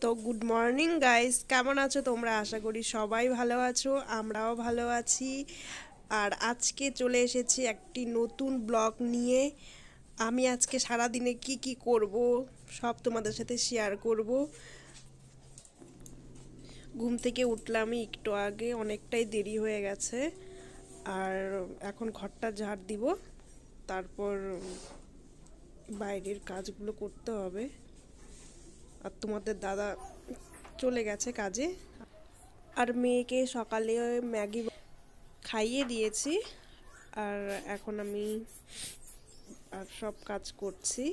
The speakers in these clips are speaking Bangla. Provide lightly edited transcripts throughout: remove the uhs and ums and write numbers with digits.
তো গুড মর্নিং গাইস, কেমন আছো তোমরা? আশা করি সবাই ভালো আছো, আমরাও ভালো আছি। আর আজকে চলে এসেছি একটি নতুন ব্লগ নিয়ে। আমি আজকে সারা দিনে কি কি করব সব তোমাদের সাথে শেয়ার করব। ঘুম থেকে উঠলামই একটু আগে, অনেকটাই দেরি হয়ে গেছে। আর এখন ঘরটা ঝাড় দিব, তারপর বাইরের কাজগুলো করতে হবে। আর তোমাদের দাদা চলে গেছে কাজে। আর মেয়েকে সকালে ম্যাগি খাইয়ে দিয়েছি। আর এখন আমি আর সব কাজ করছি।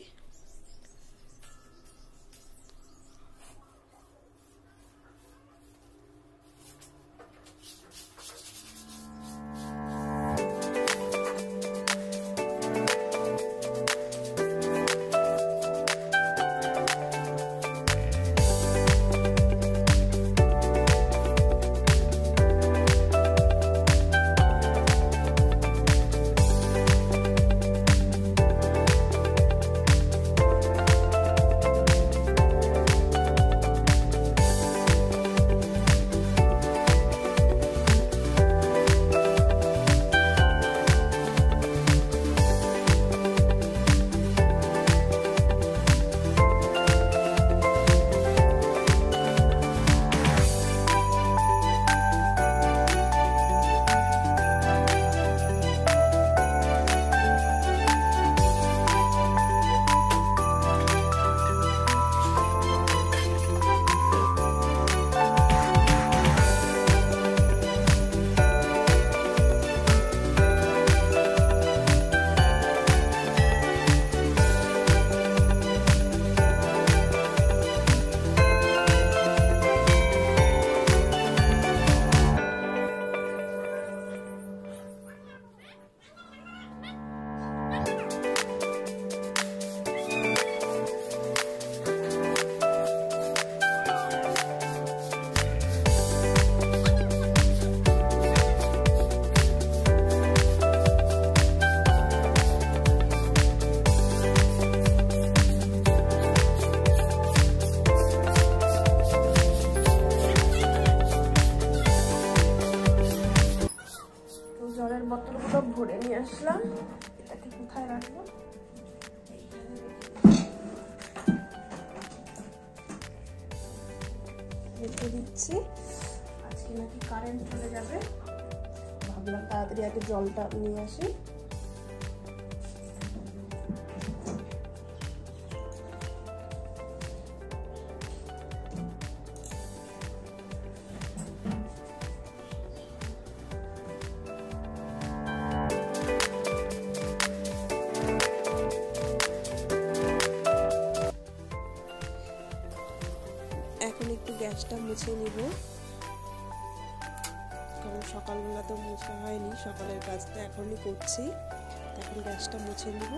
জলের বোতলগুলো ভরে নিয়ে আসলাম। এটাকে কোথায় রাখবো? রেখে দিচ্ছি। আজকে নাকি কারেন্ট চলে যাবে, ভাবলাম তাড়াতাড়ি আগে জলটা নিয়ে আসি। এখন একটু গ্যাসটা মুছে নিব, কারণ সকালবেলা তো মুছা হয়নি, সকালের কাজটা এখনই করছি। এখন গ্যাসটা মুছে নিব।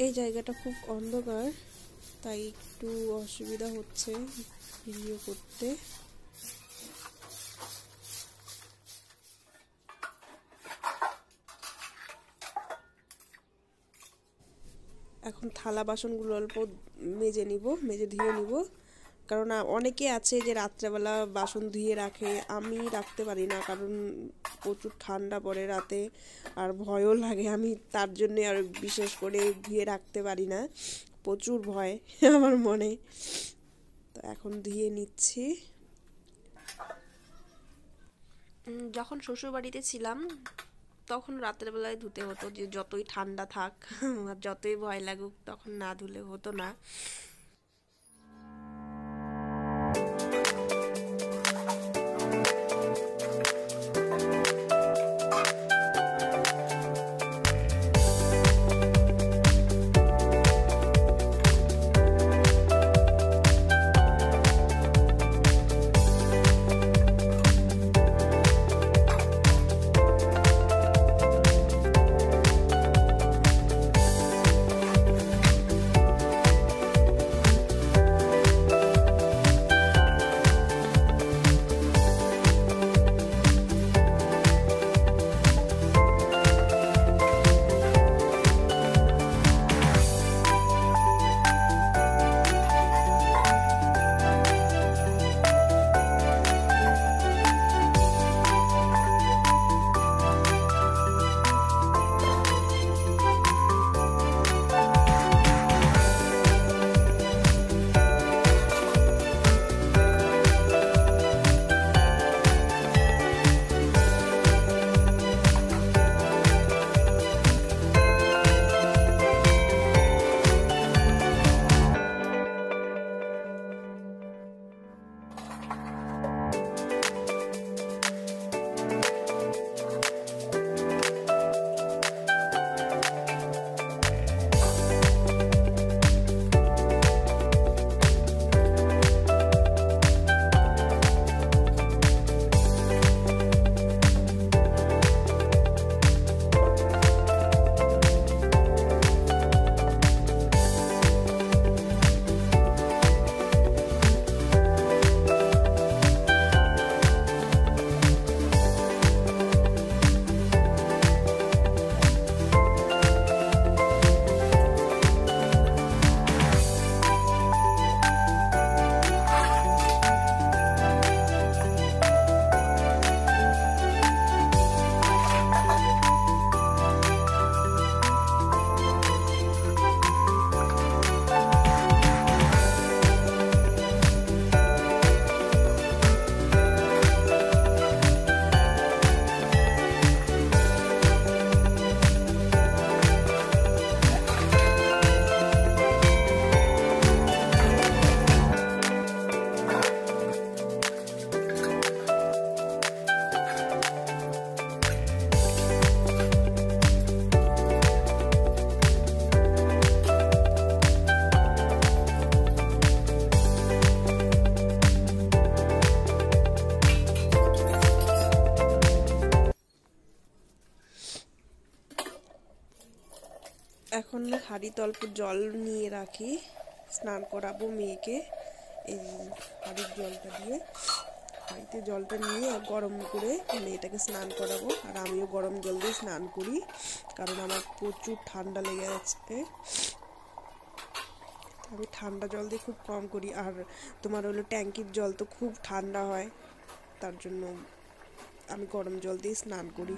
এই জায়গাটা খুব অন্ধকার, তাই একটু অসুবিধা হচ্ছে ভিডিও করতে। এখন থালা বাসনগুলো অল্প মেজে ধুয়ে নিব। কারণ অনেকে আছে যে রাত্রেবেলা বাসন ধুয়ে রাখে, আমি রাখতে পারি না, কারণ প্রচুর ঠান্ডা পড়ে রাতে আর ভয়ও লাগে। আমি তার জন্যে আর বিশেষ করে ধুয়ে রাখতে পারি না, প্রচুর ভয় আমার মনে। তো এখন ধুয়ে নিচ্ছি। যখন শ্বশুর বাড়িতে ছিলাম তখন রাতের বেলায় ধুতে হতো, যে যতই ঠান্ডা থাক আর যতই ভয় লাগুক, তখন না ধুলে হতো না। আমি হাঁড়িতে অল্প জল নিয়ে রাখি, স্নান করাবো মেয়েকে। এই হাঁড়ির জলটা দিয়ে, হাঁড়িতে জলটা নিয়ে গরম করে মেয়েটাকে স্নান করাবো। আর আমিও গরম জল দিয়ে স্নান করি, কারণ আমার প্রচুর ঠান্ডা লেগে আছে। আমি ঠান্ডা জল দিয়ে খুব কম করি। আর তোমার হলো ট্যাঙ্কির জল তো খুব ঠান্ডা হয়, তার জন্য আমি গরম জল দিয়ে স্নান করি।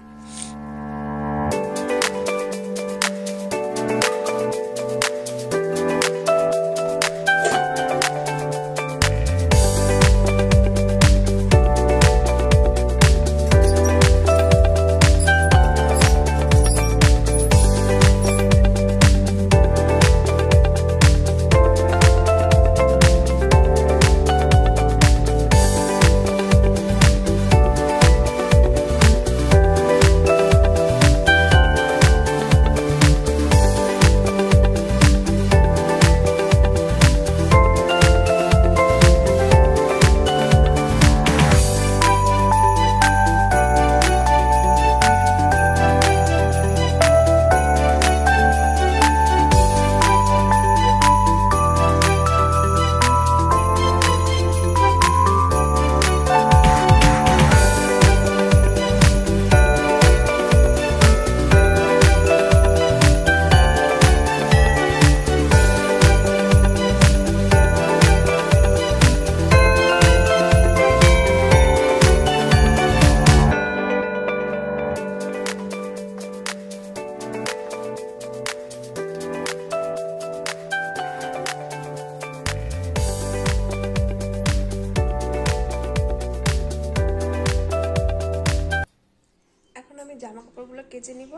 জামা কাপড়গুলো কেচে নিব,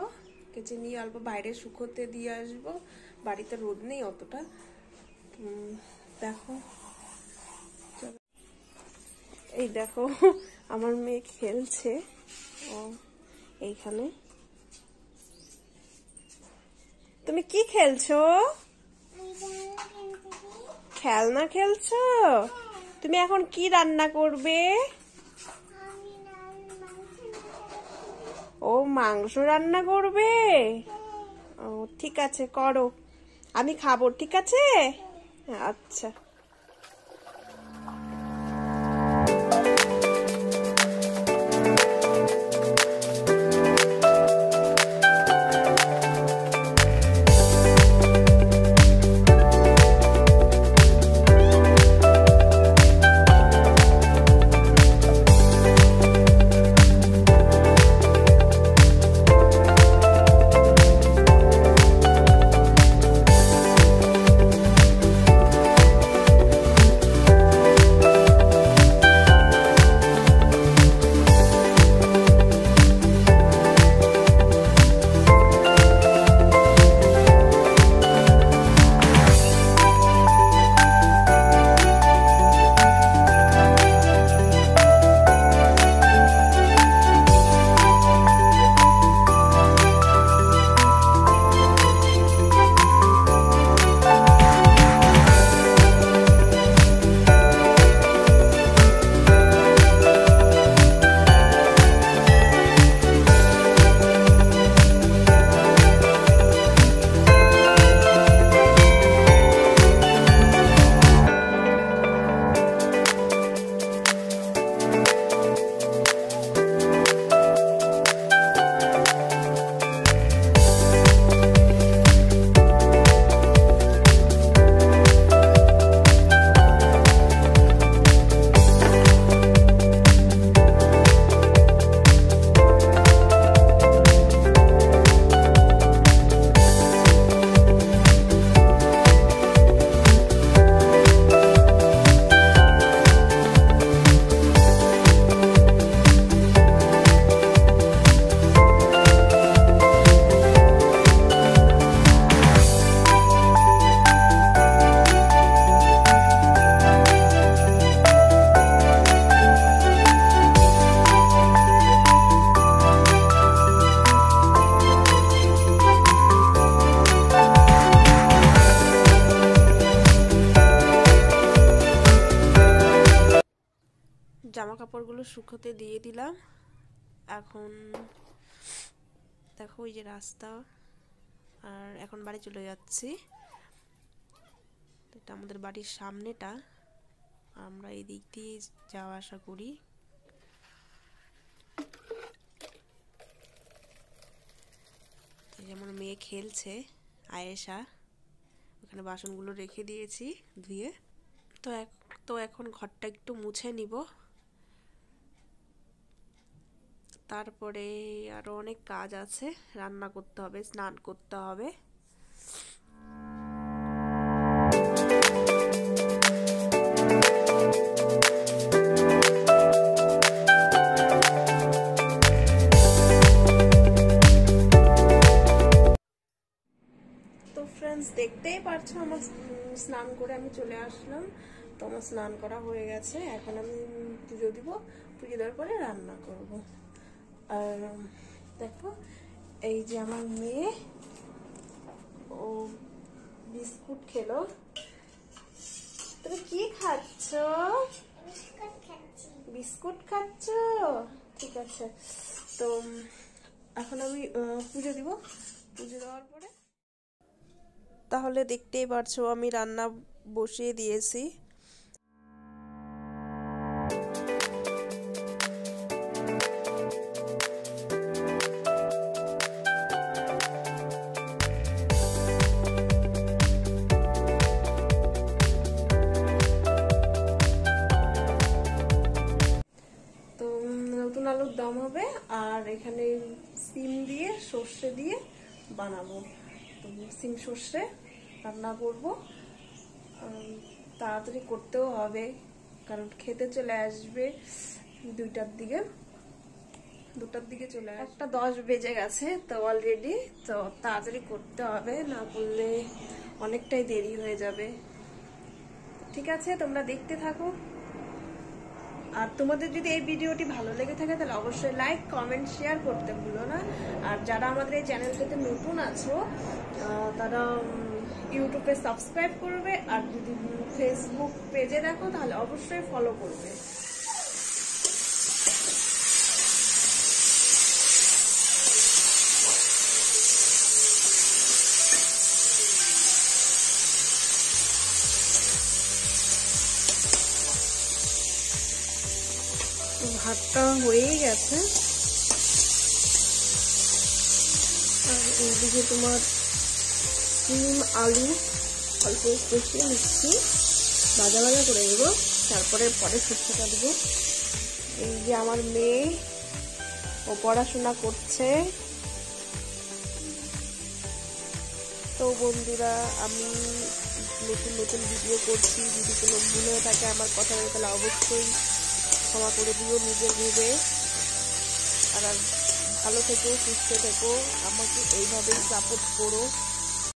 কেচে নিয়ে অল্প বাইরে শুকোতে দিয়ে আসবো। বাড়িতে রোদ নেই অতটা। দেখো, এই দেখো আমার মেয়ে খেলছে ও এইখানে। তুমি কি খেলছো? খেলনা খেলছো? তুমি এখন কি রান্না করবে? ও মাংস রান্না করবে। ও ঠিক আছে, করো, আমি খাবো। ঠিক আছে, আচ্ছা। জামা কাপড়গুলো শুকোতে দিয়ে দিলাম। এখন দেখো ওই যে রাস্তা, আর এখন বাড়ি চলে যাচ্ছি। এটা আমাদের বাড়ির সামনেটা, আমরা এই দিক দিয়ে যাওয়া আসা করি। যেমন মেয়ে খেলছে, আয়েশা, ওখানে বাসনগুলো রেখে দিয়েছি ধুয়ে। তো এখন ঘরটা একটু মুছে নিব, তারপরে আরো অনেক কাজ আছে, রান্না করতে হবে, স্নান করতে হবে। তো ফ্রেন্ডস, দেখতেই পারছো আমার স্নান করে আমি চলে আসলাম। তো আমার স্নান করা হয়ে গেছে, এখন আমি পুজো দিব, পুজো দেওয়ার পরে রান্না করব। আর দেখো, এই যে আমার মেয়ে, ও বিস্কুট খেলো। তুমি কি খাচ্ছ? বিস্কুট খাচ্ছ? ঠিক আছে। তো এখন আমি পুজো দিব, পুজো দেওয়ার পরে তাহলে দেখতেই পারছো আমি রান্না বসিয়ে দিয়েছি। তো নতুন আলুর দম হবে, আর এখানে সিম দিয়ে সর্ষে দিয়ে বানাবো। তো সিম সর্ষে রান্না করবো, তাড়াতাড়ি করতেও হবে কারণ খেতে চলে আসবে 2টার দিকে চলে আসবে। 1:10 বেজে গেছে তো অলরেডি, তো তাড়াতাড়ি করতে হবে, না করলে অনেকটাই দেরি হয়ে যাবে। ঠিক আছে, তোমরা দেখতে থাকো। আর তোমাদের যদি এই ভিডিওটি ভালো লেগে থাকে তাহলে অবশ্যই লাইক, কমেন্ট, শেয়ার করতে ভুলো না। আর যারা আমাদের এই চ্যানেলটাতে নতুন আছো তারা ইউটিউবে সাবস্ক্রাইব করবে, আর যদি ফেসবুক পেজে দেখো তাহলে অবশ্যই ফলো করবে। ভাতটা হয়েই গেছে, আর এইদিকে তোমার সিম আলু অল্প কষিয়ে নিচ্ছি, ভাজা করে নেব, তারপরে সর্ষেটা দেবো। এই যে আমার মেয়ে, ও পড়াশোনা করছে। তো বন্ধুরা, আমি নতুন ভিডিও করছি, যদি কোনো ভুল হয়ে থাকে আমার কথা বলে তাহলে অবশ্যই ক্ষমা করে দিও নিজের ভেবে। আর ভালো থেকো, সুস্থ থেকো, আমাকে এইভাবেই সাপোর্ট করো।